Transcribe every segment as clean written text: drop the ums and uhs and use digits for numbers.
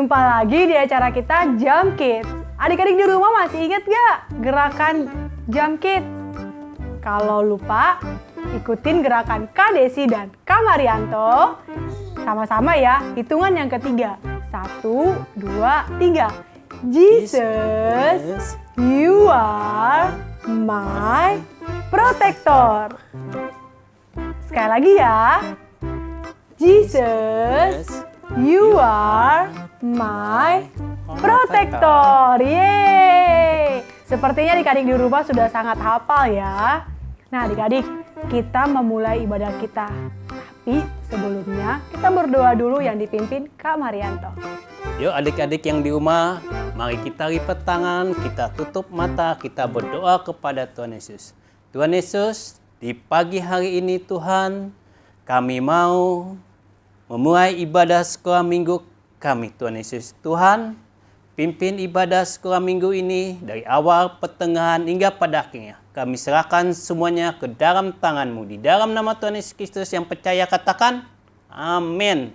Jumpa lagi di acara kita Jump Kids. Adik-adik di rumah masih ingat gak gerakan Jump Kids? Kalau lupa, ikutin gerakan Kak Desi dan Kak Marianto. Sama-sama ya, hitungan yang ketiga. 1, 2, 3. Jesus, you are my protector. Sekali lagi ya. Jesus, you are my protector. Yeay. Sepertinya adik-adik di rumah sudah sangat hafal ya. Nah adik-adik, kita memulai ibadah kita. Tapi sebelumnya kita berdoa dulu yang dipimpin Kak Marianto. Yuk adik-adik yang di rumah, mari kita lipat tangan, kita tutup mata, kita berdoa kepada Tuhan Yesus. Tuhan Yesus, di pagi hari ini Tuhan, kami mau memulai ibadah sekolah minggu kami Tuhan Yesus. Tuhan, pimpin ibadah sekolah minggu ini dari awal, pertengahan hingga pada akhirnya. Kami serahkan semuanya ke dalam tangan-Mu. Di dalam nama Tuhan Yesus Kristus yang percaya katakan, amin.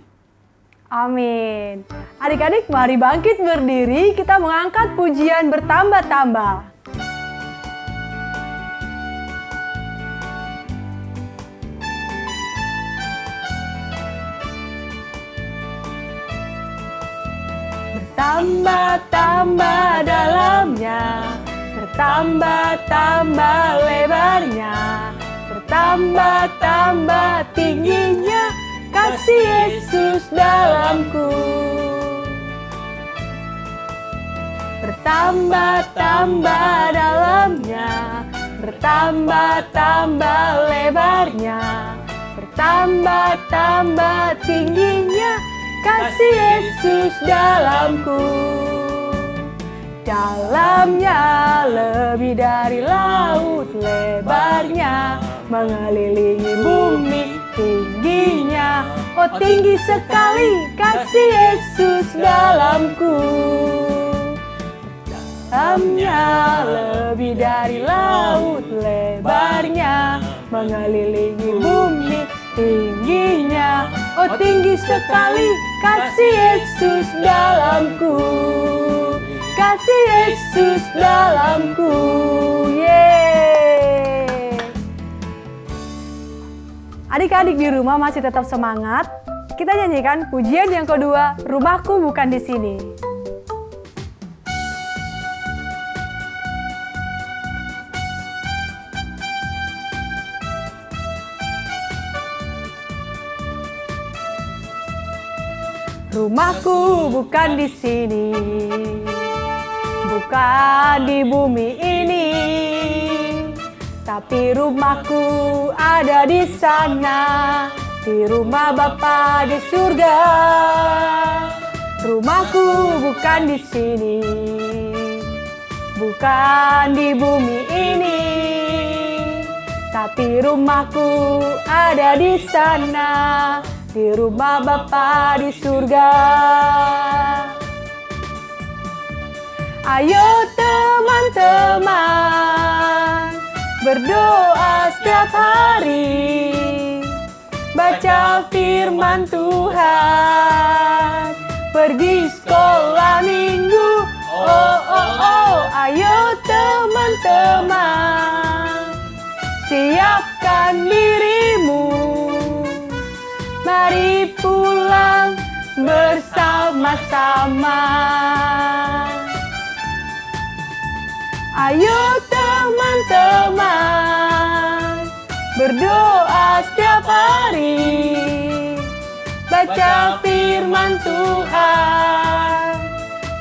Amin. Adik-adik mari bangkit berdiri, kita mengangkat pujian bertambah-tambah. Bertambah-tambah dalamnya, bertambah-tambah lebarnya, bertambah-tambah tingginya kasih Yesus dalamku. Bertambah-tambah dalamnya, bertambah-tambah lebarnya, bertambah-tambah tingginya kasih Yesus dalamku. Dalamnya lebih dari laut, lebarnya mengelilingi bumi, tingginya oh tinggi sekali kasih Yesus dalamku. Dalamnya lebih dari laut, lebarnya mengelilingi bumi, tingginya oh tinggi sekali kasih Yesus dalamku. Kasih Yesus dalamku. Yeay. Adik-adik di rumah masih tetap semangat. Kita nyanyikan pujian yang kedua, Rumahku Bukan di Sini. Rumahku bukan di sini, bukan di bumi ini, tapi rumahku ada di sana, di rumah Bapa di surga. Rumahku bukan di sini, bukan di bumi ini, tapi rumahku ada di sana, di rumah Bapa di surga. Ayo teman-teman, berdoa setiap hari, baca firman Tuhan, pergi sekolah minggu. Oh, oh, oh, ayo teman-teman, siapkan dirimu, mari pulang bersama-sama. Ayo teman-teman, berdoa setiap hari, baca firman Tuhan,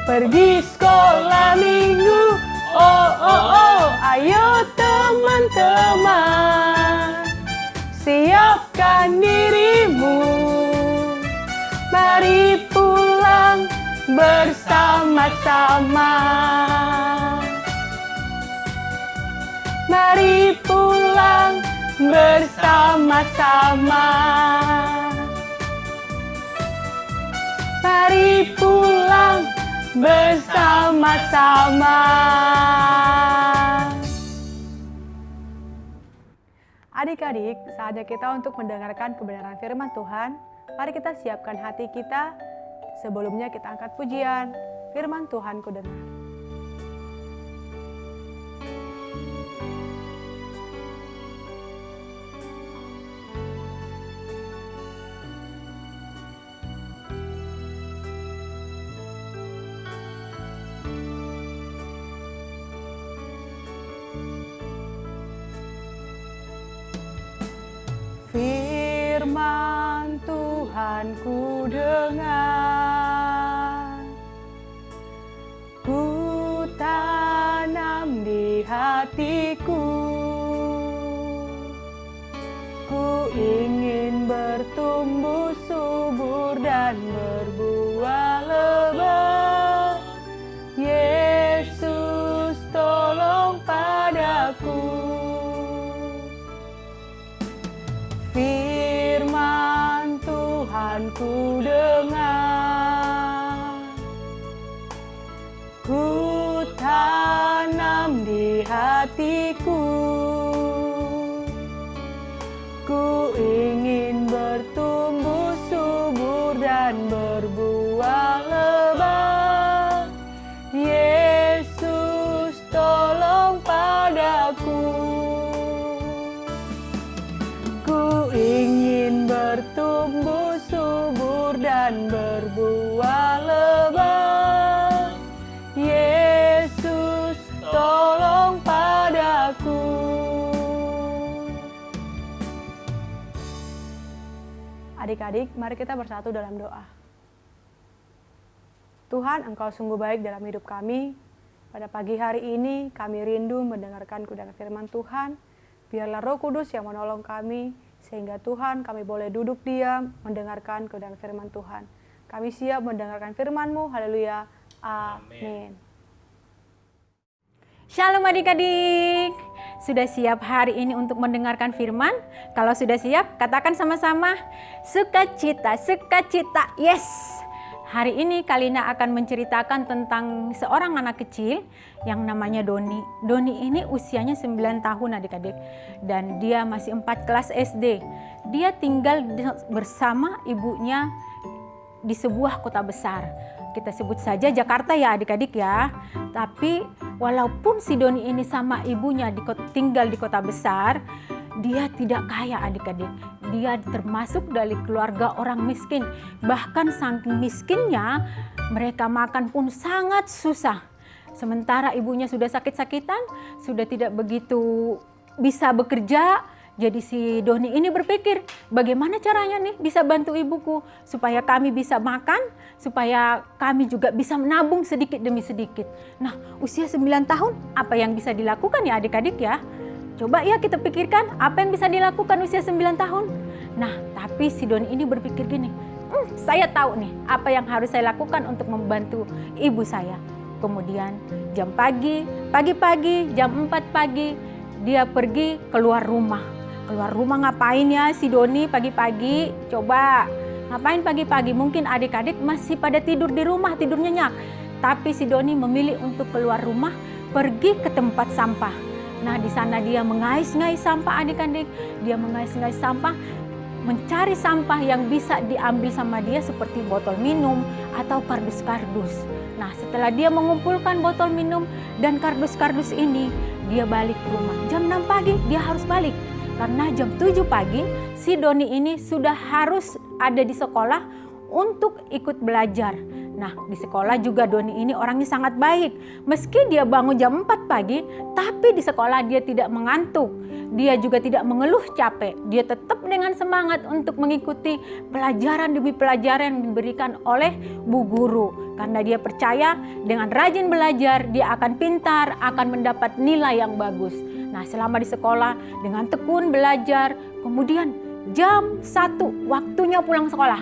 pergi sekolah minggu. Oh, oh, oh, ayo teman-teman, siapkan dirimu, mari pulang bersama-sama. Mari pulang bersama-sama. Mari pulang bersama-sama. Adik-adik, saatnya kita untuk mendengarkan kebenaran firman Tuhan. Mari kita siapkan hati kita Sebelumnya kita angkat pujian, firman Tuhan ku dengar. Firman Tuhan ku dengar, ku tanam di hatiku, ku ingin bertumbuh subur dan berbuah lebat. Yesus tolong padaku. Firman Tuhan ku dengar, ku tanam di hatiku, ku ingin bertumbuh subur dan berbuah lebat. Yesus tolong padaku. Ku ingin bertumbuh subur dan berbuah lebat. Yesus tolong padaku. Adik-adik, mari kita bersatu dalam doa. Tuhan, Engkau sungguh baik dalam hidup kami. Pada pagi hari ini kami rindu mendengarkan kebenaran firman Tuhan. Biarlah Roh Kudus yang menolong kami, sehingga Tuhan kami boleh duduk diam mendengarkan kebenaran firman Tuhan. Kami siap mendengarkan firman-Mu, haleluya, amin. Shalom adik-adik, sudah siap hari ini untuk mendengarkan firman? Kalau sudah siap, katakan sama-sama, sukacita, sukacita, yes! Hari ini Kalina akan menceritakan tentang seorang anak kecil yang namanya Doni. Doni ini usianya 9 tahun adik-adik dan dia masih 4 kelas SD. Dia tinggal bersama ibunya di sebuah kota besar. Kita sebut saja Jakarta ya adik-adik ya. Tapi walaupun si Doni ini sama ibunya tinggal di kota besar, dia tidak kaya adik-adik. Dia termasuk dari keluarga orang miskin. Bahkan saking miskinnya, mereka makan pun sangat susah. Sementara ibunya sudah sakit-sakitan, sudah tidak begitu bisa bekerja. Jadi si Doni ini berpikir, bagaimana caranya nih bisa bantu ibuku supaya kami bisa makan, supaya kami juga bisa menabung sedikit demi sedikit. Nah, usia 9 tahun, apa yang bisa dilakukan ya adik-adik ya? Coba ya kita pikirkan apa yang bisa dilakukan usia 9 tahun. Nah, tapi si Doni ini berpikir gini, saya tahu nih apa yang harus saya lakukan untuk membantu ibu saya. Kemudian pagi-pagi, jam 4 pagi, dia pergi keluar rumah. Keluar rumah ngapain ya si Doni pagi-pagi? Coba, ngapain pagi-pagi? Mungkin adik-adik masih pada tidur di rumah, tidur nyenyak. Tapi si Doni memilih untuk keluar rumah, pergi ke tempat sampah. Nah, di sana dia mengais-ngais sampah adik-adik. Dia mengais-ngais sampah, mencari sampah yang bisa diambil sama dia seperti botol minum atau kardus-kardus. Nah, setelah dia mengumpulkan botol minum dan kardus-kardus ini, dia balik ke rumah. Jam 6 pagi dia harus balik. Karena jam 7 pagi si Doni ini sudah harus ada di sekolah untuk ikut belajar. Nah, di sekolah juga Doni ini orangnya sangat baik. Meski dia bangun jam 4 pagi, tapi di sekolah dia tidak mengantuk. Dia juga tidak mengeluh capek. Dia tetap dengan semangat untuk mengikuti pelajaran demi pelajaran yang diberikan oleh Bu Guru. Karena dia percaya dengan rajin belajar, dia akan pintar, akan mendapat nilai yang bagus. Nah, selama di sekolah dengan tekun belajar, kemudian jam 1 waktunya pulang sekolah.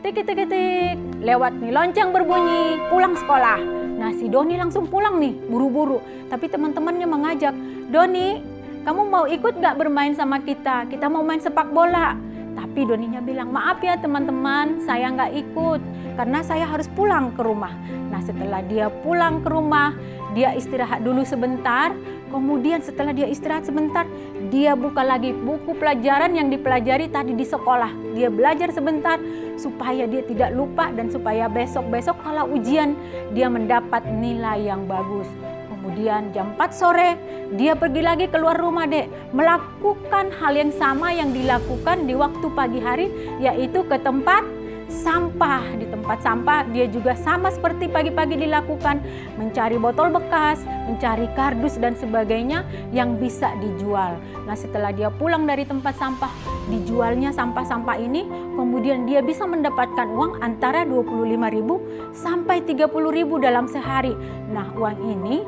Tik-tik-tik, lewat nih lonceng berbunyi, pulang sekolah. Nah, si Doni langsung pulang nih, buru-buru. Tapi teman-temannya mengajak, Doni, kamu mau ikut gak bermain sama kita? Kita mau main sepak bola. Tapi Doninya bilang, maaf ya teman-teman, saya gak ikut. Karena saya harus pulang ke rumah. Nah, setelah dia pulang ke rumah, dia istirahat dulu sebentar. Kemudian setelah dia istirahat sebentar, dia buka lagi buku pelajaran yang dipelajari tadi di sekolah. Dia belajar sebentar supaya dia tidak lupa dan supaya besok-besok kalau ujian dia mendapat nilai yang bagus. Kemudian jam 4 sore dia pergi lagi keluar rumah melakukan hal yang sama yang dilakukan di waktu pagi hari, yaitu ke tempat sampah. Di tempat sampah dia juga sama seperti pagi-pagi dilakukan, mencari botol bekas, mencari kardus dan sebagainya yang bisa dijual. Nah, setelah dia pulang dari tempat sampah, dijualnya sampah-sampah ini, kemudian dia bisa mendapatkan uang antara 25.000 sampai 30.000 dalam sehari. Nah, uang ini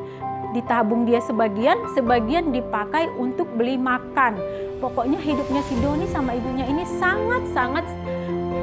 ditabung dia sebagian dipakai untuk beli makan. Pokoknya hidupnya si Doni sama ibunya ini sangat-sangat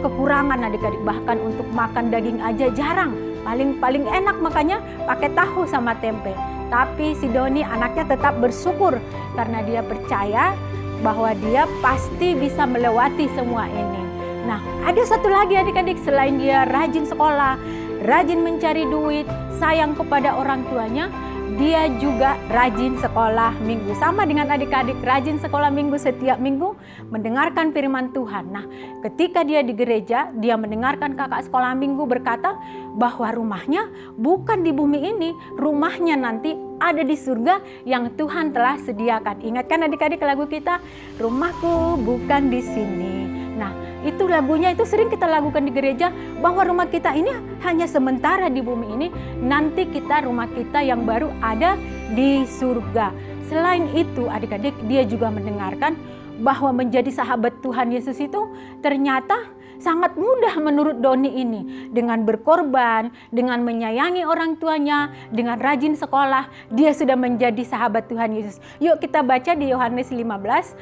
kekurangan adik-adik, bahkan untuk makan daging aja jarang. Paling enak makanya pakai tahu sama tempe. Tapi si Doni anaknya tetap bersyukur karena dia percaya bahwa dia pasti bisa melewati semua ini. Nah, ada satu lagi adik-adik, selain dia rajin sekolah, rajin mencari duit, sayang kepada orang tuanya, dia juga rajin sekolah minggu. Sama dengan adik-adik, rajin sekolah minggu, setiap minggu mendengarkan firman Tuhan. Nah, ketika dia di gereja, dia mendengarkan kakak sekolah minggu berkata bahwa rumahnya bukan di bumi ini, rumahnya nanti ada di surga yang Tuhan telah sediakan. Ingatkan adik-adik lagu kita, rumahku bukan di sini. Nah, itu lagunya itu sering kita lakukan di gereja, bahwa rumah kita ini hanya sementara di bumi ini, nanti rumah kita yang baru ada di surga. Selain itu adik-adik, dia juga mendengarkan bahwa menjadi sahabat Tuhan Yesus itu ternyata sangat mudah menurut Doni ini. Dengan berkorban, dengan menyayangi orang tuanya, dengan rajin sekolah, dia sudah menjadi sahabat Tuhan Yesus. Yuk kita baca di Yohanes 15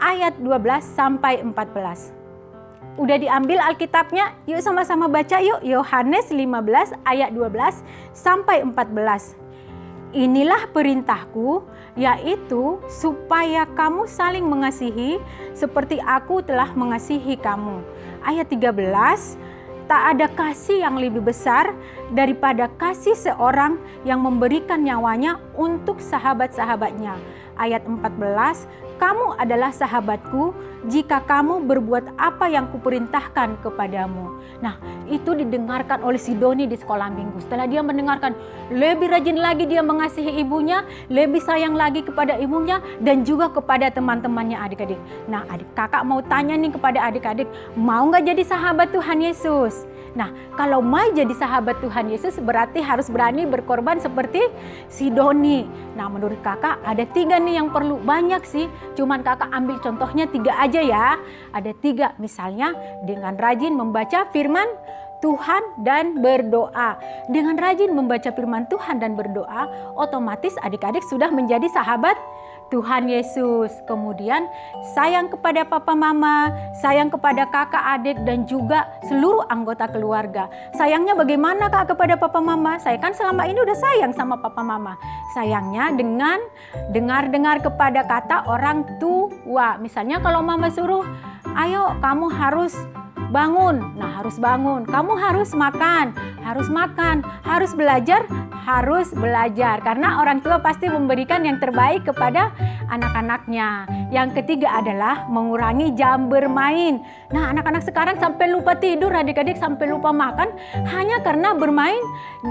ayat 12 sampai 14. Udah diambil Alkitabnya? Yuk sama-sama baca yuk. Yohanes 15 ayat 12 sampai 14. Inilah perintahku, yaitu supaya kamu saling mengasihi seperti aku telah mengasihi kamu. Ayat 13, tak ada kasih yang lebih besar daripada kasih seorang yang memberikan nyawanya untuk sahabat-sahabatnya. Ayat 14, kamu adalah sahabatku jika kamu berbuat apa yang kuperintahkan kepadamu. Nah, itu didengarkan oleh si Doni di sekolah minggu. Setelah dia mendengarkan, lebih rajin lagi dia mengasihi ibunya, lebih sayang lagi kepada ibunya dan juga kepada teman-temannya adik-adik. Nah, kakak mau tanya nih kepada adik-adik, mau gak jadi sahabat Tuhan Yesus? Nah, kalau mau jadi sahabat Tuhan Yesus berarti harus berani berkorban seperti si Doni. Nah, menurut kakak ada 3 nih yang perlu, banyak sih. Cuman kakak ambil contohnya 3 aja ya. Ada 3, misalnya dengan rajin membaca firman Tuhan dan berdoa. Dengan rajin membaca firman Tuhan dan berdoa, otomatis adik-adik sudah menjadi sahabat Tuhan Yesus. Kemudian sayang kepada papa mama, sayang kepada kakak adik dan juga seluruh anggota keluarga. Sayangnya bagaimana kak kepada papa mama? Saya kan selama ini udah sayang sama papa mama. Sayangnya dengan dengar-dengar kepada kata orang tua. Misalnya kalau mama suruh, ayo kamu harus bangun. Nah, harus bangun. Kamu harus makan, harus belajar, harus belajar. Karena orang tua pasti memberikan yang terbaik kepada anak-anaknya. Yang ketiga adalah mengurangi jam bermain. Nah, anak-anak sekarang sampai lupa tidur, adik-adik sampai lupa makan hanya karena bermain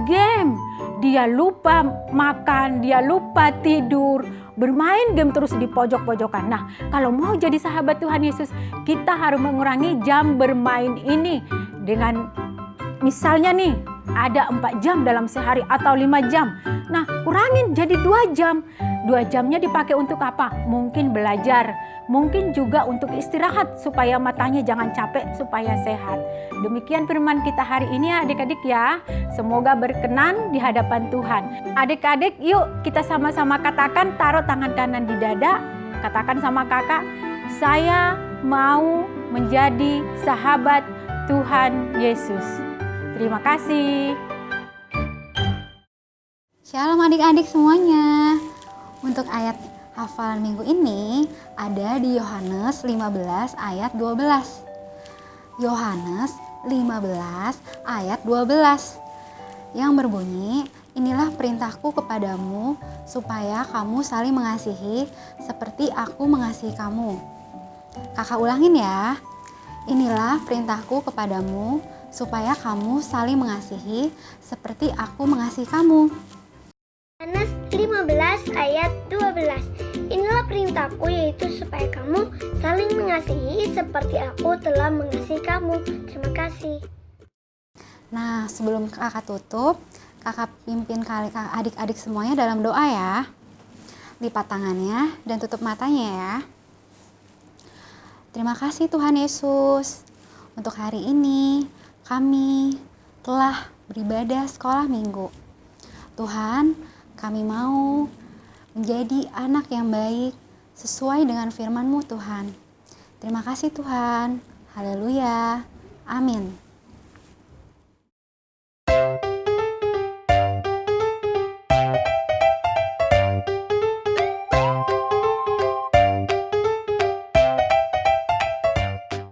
game. Dia lupa makan, dia lupa tidur, bermain game terus di pojok-pojokan. Nah, kalau mau jadi sahabat Tuhan Yesus, kita harus mengurangi jam bermain ini. Dengan misalnya nih, ada 4 jam dalam sehari atau 5 jam. Nah, kurangin jadi 2 jam. 2 jamnya dipakai untuk apa? Mungkin belajar, mungkin juga untuk istirahat supaya matanya jangan capek, supaya sehat. Demikian firman kita hari ini adik-adik ya. Semoga berkenan di hadapan Tuhan. Adik-adik yuk kita sama-sama katakan, taruh tangan kanan di dada. Katakan sama kakak, saya mau menjadi sahabat Tuhan Yesus. Terima kasih. Shalom adik-adik semuanya. Untuk ayat hafalan minggu ini ada di Yohanes 15 ayat 12. Yohanes 15 ayat 12 yang berbunyi, Inilah perintahku kepadamu, supaya kamu saling mengasihi seperti aku mengasihi kamu. Kakak ulangin ya. Inilah perintahku kepadamu, supaya kamu saling mengasihi seperti aku mengasihi kamu. Yohanes 15 ayat 12. Inilah perintahku, yaitu supaya kamu saling mengasihi seperti aku telah mengasihi kamu. Terima kasih. Nah, sebelum kakak tutup, kakak pimpin adik-adik semuanya dalam doa ya. Lipat tangannya dan tutup matanya ya. Terima kasih Tuhan Yesus. Untuk hari ini kami telah beribadah sekolah minggu. Tuhan, kami mau menjadi anak yang baik sesuai dengan firman-Mu Tuhan. Terima kasih Tuhan. Haleluya. Amin.